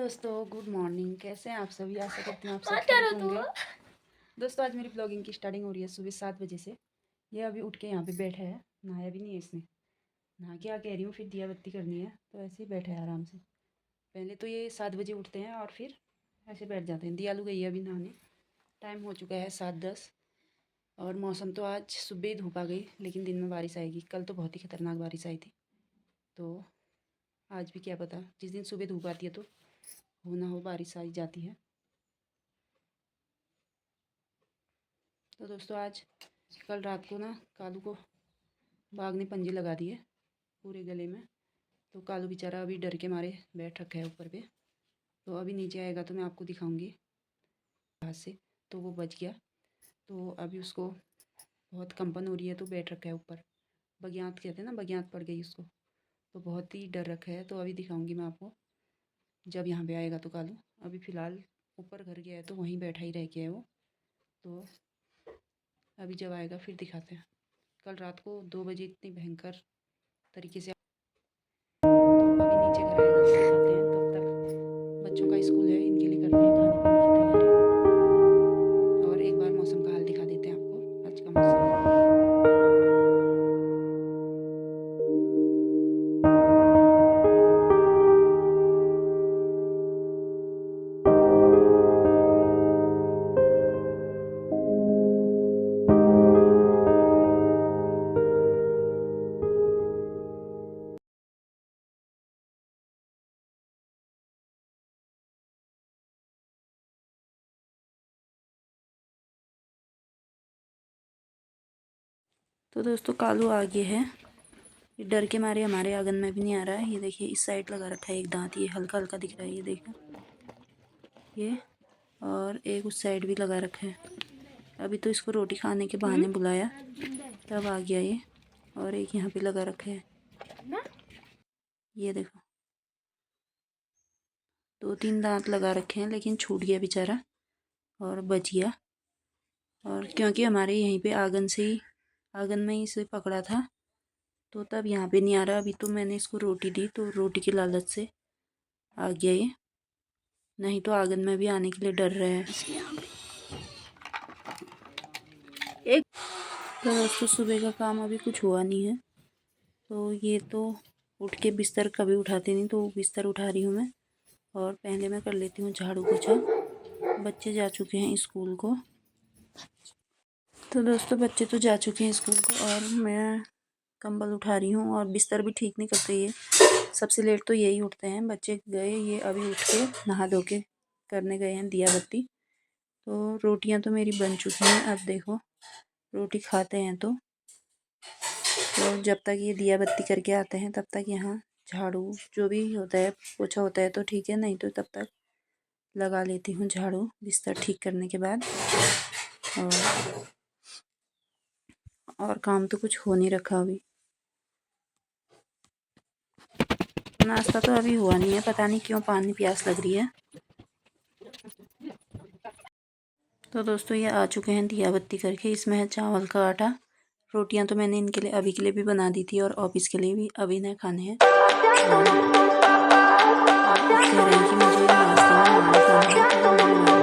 दोस्तों, good morning. कैसे हैं आप सभी? आशा करती हूँ आप सब ठीक होंगे। दोस्तों, आज मेरी ब्लॉगिंग की स्टार्टिंग हो रही है सुबह 7 बजे से। ये अभी उठ के यहाँ पे बैठा है, नहाया भी नहीं है इसने। नहा के आ कह रही हूँ फिर दिया बत्ती करनी है, तो ऐसे ही बैठा है आराम से। पहले तो ये 7 बजे उठते हैं और फिर ऐसे बैठ जाते हैं। दियालू गई है अभी नहाने, टाइम हो चुका है 7:10। और मौसम तो आज सुबह ही धूप आ गई, लेकिन दिन में बारिश आएगी। कल तो बहुत ही खतरनाक बारिश आई थी, तो आज भी क्या पता। जिस दिन सुबह धूप आती है तो हो ना हो बारिश आई जाती है। तो दोस्तों, आज कल रात को ना कालू को बाघ ने पंजे लगा दिए पूरे गले में। तो कालू बेचारा अभी डर के मारे बैठ रखा है ऊपर पे। तो अभी नीचे आएगा तो मैं आपको दिखाऊंगी हाथ से। तो वो बच गया, तो अभी उसको बहुत कंपन हो रही है, तो बैठ रखा है ऊपर। बगियात कहते हैं ना, बगियात पड़ गई उसको, तो बहुत ही डर रखा है। तो अभी दिखाऊंगी मैं आपको जब यहाँ पे आएगा तो कालू। अभी फ़िलहाल ऊपर घर गया है, तो वहीं बैठा ही रह गया है वो। तो अभी जब आएगा फिर दिखाते हैं। कल रात को 2 बजे इतनी भयंकर तरीके से, तो अभी नीचे घर आएगा तो दिखाते हैं। तब तक बच्चों का स्कूल है, इनके लिए करते हैं खाने पीने की तैयारी। और एक बार मौसम का हाल दिखा देते हैं आपको आज का मौसम। तो दोस्तों, कालू आ गया है। ये डर के मारे हमारे आंगन में भी नहीं आ रहा है। ये देखिए, इस साइड लगा रखा है एक दांत, ये हल्का हल्का दिख रहा है, ये देखो ये। और एक उस साइड भी लगा रखा है। अभी तो इसको रोटी खाने के बहाने बुलाया, तब आ गया ये। और एक यहाँ पे लगा रखा है, ये देखो 2-3 दांत लगा रखे हैं, लेकिन छूट गया बेचारा और बच गया। और क्योंकि हमारे यहीं पे आंगन में ही इसे पकड़ा था, तो तब यहाँ पे नहीं आ रहा। अभी तो मैंने इसको रोटी दी, तो रोटी की लालच से आ गया ये, नहीं तो आंगन में भी आने के लिए डर रहा है। एक तो दोस्तों, सुबह का काम अभी कुछ हुआ नहीं है। तो ये तो उठ के बिस्तर कभी उठाते नहीं, तो बिस्तर उठा रही हूँ मैं। और पहले मैं कर लेती हूँ झाड़ू पोछा। बच्चे जा चुके हैं स्कूल को। तो दोस्तों, बच्चे तो जा चुके हैं स्कूल को और मैं कंबल उठा रही हूँ। और बिस्तर भी ठीक नहीं करते ये, सबसे लेट तो यही उठते हैं। बच्चे गए, ये अभी उठ के नहा धो के करने गए हैं दिया बत्ती। तो रोटियां तो मेरी बन चुकी हैं। अब देखो रोटी खाते हैं तो जब तक ये दिया बत्ती करके आते हैं तब तक यहाँ झाड़ू जो भी होता है, पोछा होता है तो ठीक है, नहीं तो तब तक लगा लेती हूँ झाड़ू बिस्तर ठीक करने के बाद। और काम तो कुछ हो नहीं रखा अभी। नाश्ता तो अभी हुआ नहीं है, पता नहीं क्यों पानी प्यास लग रही है। तो दोस्तों, ये आ चुके हैं दिया बत्ती करके। इसमें है चावल का आटा। रोटियां तो मैंने इनके लिए अभी के लिए भी बना दी थी और ऑफिस के लिए भी अभी न खाने हैं। कह रहे हैं कि मुझे नाश्ते में नान खाना है, तो मैंने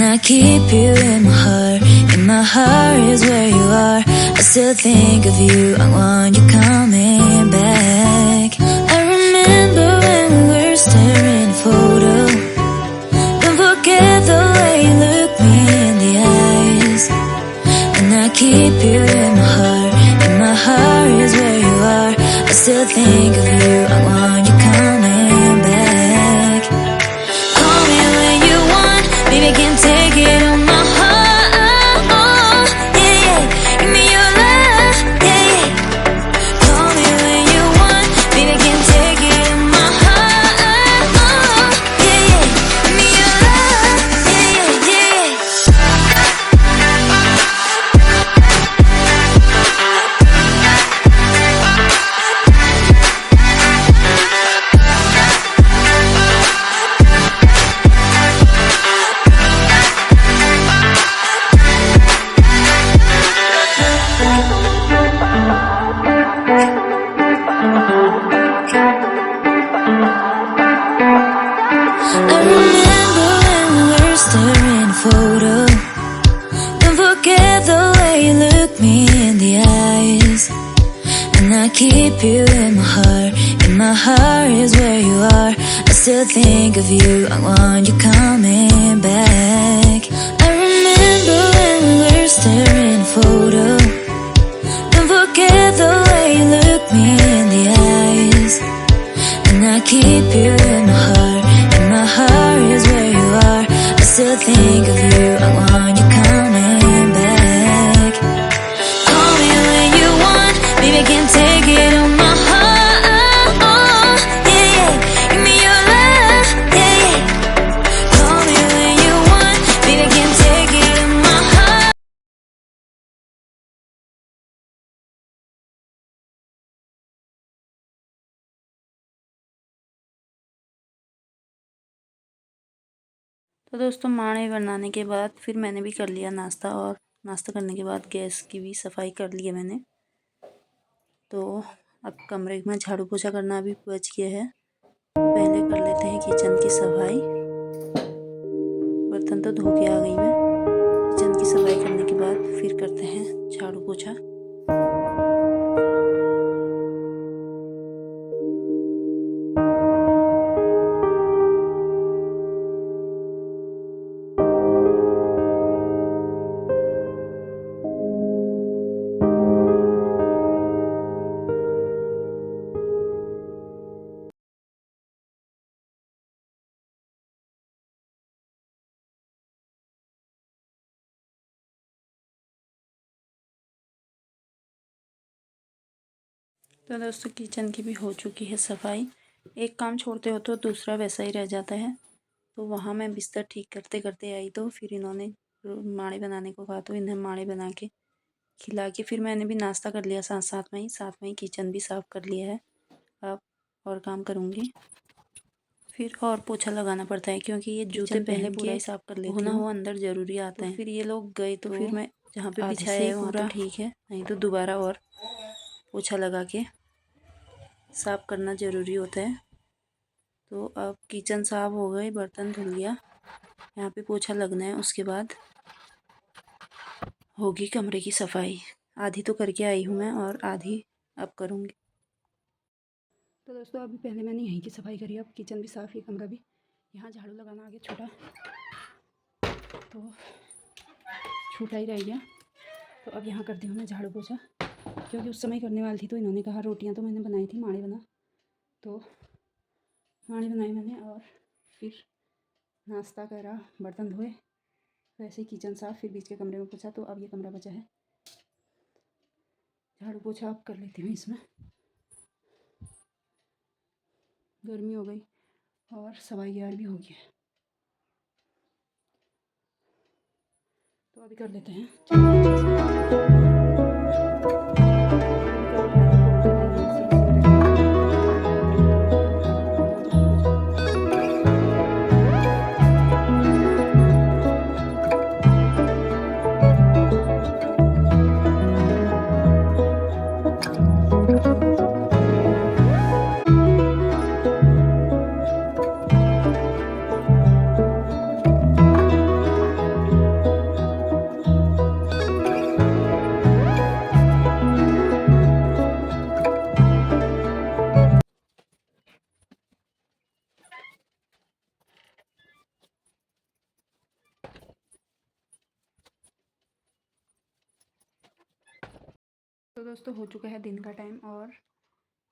I keep you in my heart is where you are. I still think of you, I want you coming back. I remember when we were staring at a photo. Don't forget the way you look me in the eyes. And I keep you in my heart is where you are. I still think of you, I want you coming back. Call me when you want, baby, I can't take it on my heart. Yeah, yeah, give me your love. Yeah, yeah. Call me when you want, baby, I can't take it on my heart. Yeah, yeah, give me your love. Yeah, yeah, yeah. keep you in my heart. And my heart is where you are. I still think of you. I want you coming back. I remember when we were staring at a photo. Don't forget the way you look me in the eyes. And I keep you in my heart. And my heart is where you are. I still think of you. I want you coming back. Call me when you want. Baby, I can't take it on my heart. Yeah, yeah. Give me your love. Yeah, yeah. Call me when you want. Baby, I can't take it on my heart. तो दोस्तों माणे बनाने के बाद फिर मैंने भी कर लिया नाश्ता, और नाश्ता करने के बाद गैस की भी सफाई कर ली है मैंने। तो अब कमरे में झाड़ू पोछा करना अभी बच गया है। तो पहले कर लेते हैं किचन की सफाई। बर्तन तो धो के आ गई मैं। किचन की सफाई करने के बाद फिर करते हैं झाड़ू पोछा। तो दोस्तों किचन की भी हो चुकी है सफाई। एक काम छोड़ते हो तो दूसरा वैसा ही रह जाता है। तो वहाँ मैं बिस्तर ठीक करते करते आई, तो फिर इन्होंने माणे बनाने को कहा, तो इन्हें माणे बना के खिला के फिर मैंने भी नाश्ता कर लिया। साथ में ही किचन भी साफ़ कर लिया है। अब और काम करूँगी। फिर और पोछा लगाना पड़ता है, क्योंकि ये जूते पहले पूरा ही साफ़ कर लेती हूँ। अंदर ज़रूरी आता है। फिर ये लोग गए तो फिर मैं जहाँ पे बिछाया है वहाँ तो ठीक है, नहीं तो दोबारा और पोछा लगा के साफ़ करना ज़रूरी होता है। तो अब किचन साफ़ हो गई, बर्तन धुल लिया, यहाँ पे पोछा लगना है। उसके बाद होगी कमरे की सफाई। आधी तो करके आई हूँ मैं और आधी अब करूँगी। तो दोस्तों अभी पहले मैंने यहीं की सफाई करी, अब किचन भी साफ़ है, कमरा भी। यहाँ झाड़ू लगाना आगे छूटा, तो छूटा ही रह गया। तो अब यहाँ करती हूँ मैं झाड़ू पोछा, क्योंकि उस समय करने वाली थी तो इन्होंने कहा। रोटियाँ तो मैंने बनाई थी, माणे बना, तो माणे बनाए मैंने और फिर नाश्ता करा, बर्तन धोए, वैसे ही किचन साफ़, फिर बीच के कमरे में पोछा। तो अब ये कमरा बचा है, झाड़ू पोछा अब कर लेती हूँ इसमें। गर्मी हो गई और 11:15 भी हो गया, तो अभी कर लेते हैं। तो दोस्तों हो चुका है दिन का टाइम और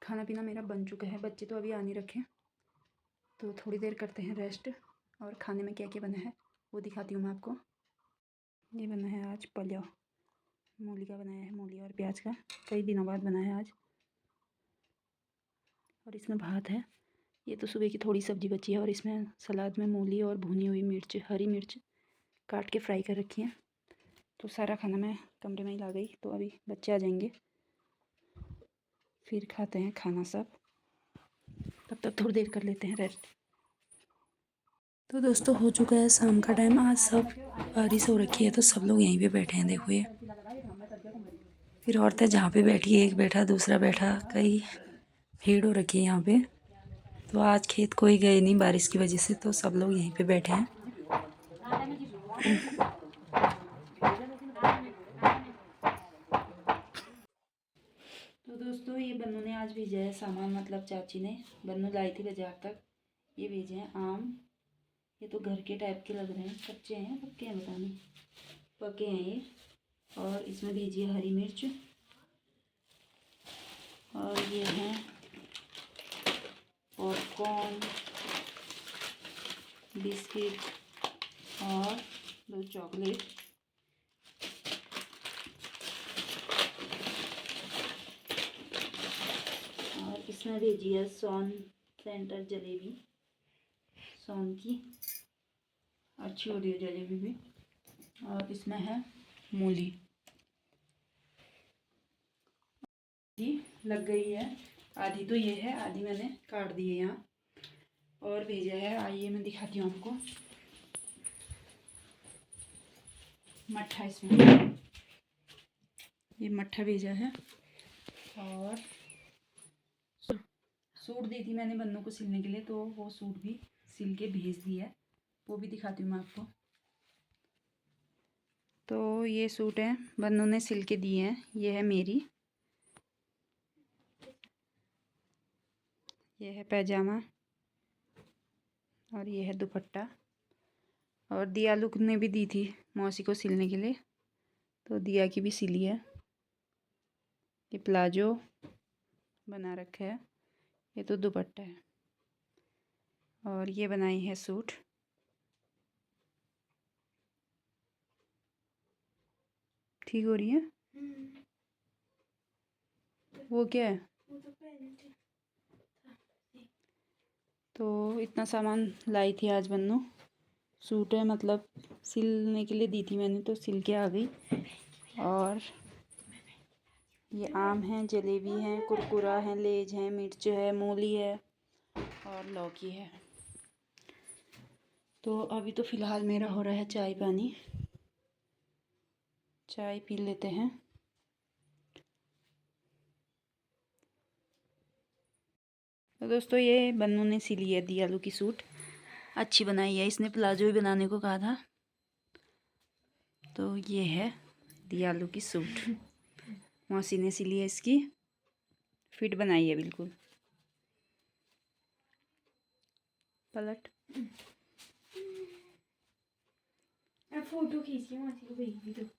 खाना पीना मेरा बन चुका है। बच्चे तो अभी आ नहीं रखे, तो थोड़ी देर करते हैं रेस्ट। और खाने में क्या क्या बना है वो दिखाती हूँ मैं आपको। ये बना है आज पलाव, मूली का बनाया है, मूली और प्याज का, कई दिनों बाद बना है आज। और इसमें भात है। ये तो सुबह की थोड़ी सब्ज़ी बची है, और इसमें सलाद में मूली और भुनी हुई मिर्च, हरी मिर्च काट के फ्राई कर रखी है। तो सारा खाना मैं कमरे में ही ला गई, तो अभी बच्चे आ जाएंगे फिर खाते हैं खाना सब। तब तक थोड़ी देर कर लेते हैं रेस्ट। तो दोस्तों हो चुका है शाम का टाइम। आज सब बारिश हो रखी है, तो सब लोग यहीं पे बैठे हैं। देखो ये फिर औरतें जहाँ पे बैठी है, एक बैठा दूसरा बैठा, कई भीड़ हो रखी है यहाँ पे। तो आज खेत कोई गए नहीं बारिश की वजह से, तो सब लोग यहीं पे बैठे हैं। तो दोस्तों ये आज भेजा है सामान, मतलब चाची ने, बन्नू लाई थी बाजार तक। ये भेजे हैं आम। ये तो घर के टाइप के लग रहे हैं, कच्चे हैं पक्के हैं पता नहीं, पके हैं ये। और इसमें भेजी है हरी मिर्च। और ये हैं पॉपकॉर्न, बिस्किट और 2 चॉकलेट। और इसमें भेजी है सोन सेंटर जलेबी, सोन की, अच्छी हो रही है जलेबी भी। और इसमें है मूली लग गई है, आधी तो ये है, आधी मैंने काट दी है यहाँ। और भेजा है, आइए मैं दिखाती हूँ आपको, मट्ठा। इसमें ये मट्ठा भेजा है। और सूट दी थी मैंने बन्नों को सिलने के लिए, तो वो सूट भी सिल के भेज दिया है, वो भी दिखाती हूँ मैं आपको। तो ये सूट है, बन्नों ने सिल के दिए हैं। ये है मेरी, ये है पैजामा, और ये है दुपट्टा। और दिया लुक ने भी दी थी मौसी को सिलने के लिए, तो दिया की भी सिली है। ये प्लाजो बना रखा है, ये तो दुपट्टा है। और ये बनाई है सूट। ठीक हो रही है? वो क्या है? तो इतना सामान लाई थी आज बन्नू। सूट है, मतलब सिलने के लिए दी थी मैंने, तो सिल के आ गई। और ये आम है, जलेबी है, कुरकुरा है, लेज है, मिर्च है, मूली है और लौकी है। तो अभी तो फ़िलहाल मेरा हो रहा है चाय पानी, चाय पी लेते हैं। तो दोस्तों ये बन्नू ने सिली है दियालू की सूट, अच्छी बनाई है। इसने प्लाजो भी बनाने को कहा था। तो ये है दियालू की सूट, मौसी ने सिली है, इसकी फिट बनाई है बिल्कुल। पलट फोटो खींच के मौसी को भेज दी। तो